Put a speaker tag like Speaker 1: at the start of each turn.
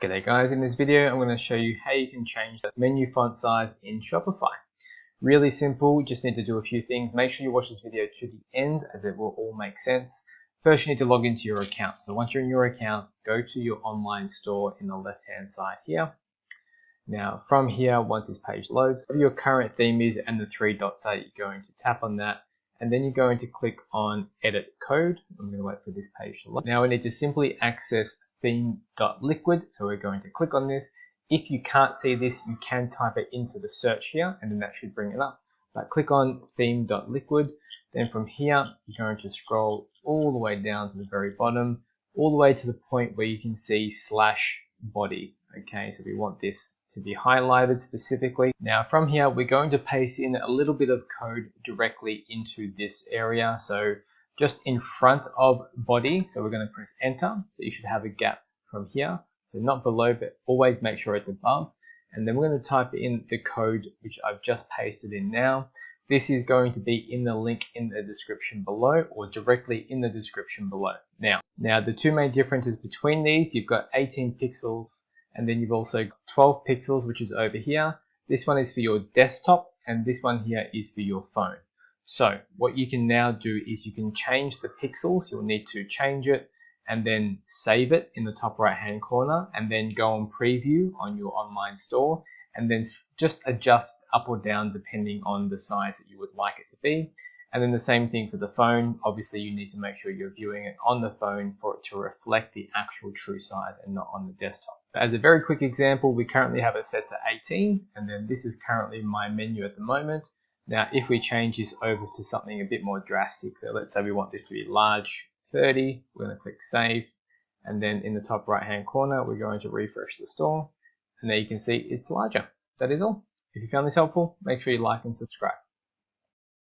Speaker 1: G'day guys, in this video I'm going to show you how you can change the menu font size in Shopify. Really simple, you just need to do a few things. Make sure you watch this video to the end as it will all make sense. First you need to log into your account. So once you're in your account, go to your online store in the left hand side here. Now from here, once this page loads, whatever your current theme is and the three dots are, you're going to tap on that and then you're going to click on edit code. I'm going to wait for this page to load. Now we need to simply access theme.liquid, so we're going to click on this. If you can't see this, you can type it into the search here and then that should bring it up. But click on theme.liquid, then from here you're going to scroll all the way down to the very bottom, all the way to the point where you can see /body. Okay, so we want this to be highlighted specifically. Now from here we're going to paste in a little bit of code directly into this area, so just in front of body. So we're going to press enter, so you should have a gap from here, so not below but always make sure it's above, and then we're going to type in the code which I've just pasted in now. This is going to be in the link in the description below or directly in the description below. Now the two main differences between these, you've got 18 pixels and then you've also got 12 pixels, which is over here. This one is for your desktop and this one here is for your phone. So what you can now do is you can change the pixels. You'll need to change it and then save it in the top right hand corner and then go on preview on your online store and then just adjust up or down depending on the size that you would like it to be. And then the same thing for the phone. Obviously you need to make sure you're viewing it on the phone for it to reflect the actual true size and not on the desktop. As a very quick example, we currently have it set to 18 and then this is currently my menu at the moment. Now, if we change this over to something a bit more drastic, so let's say we want this to be large 30, we're going to click save. And then in the top right hand corner, we're going to refresh the store. And there you can see it's larger. That is all. If you found this helpful, make sure you like and subscribe.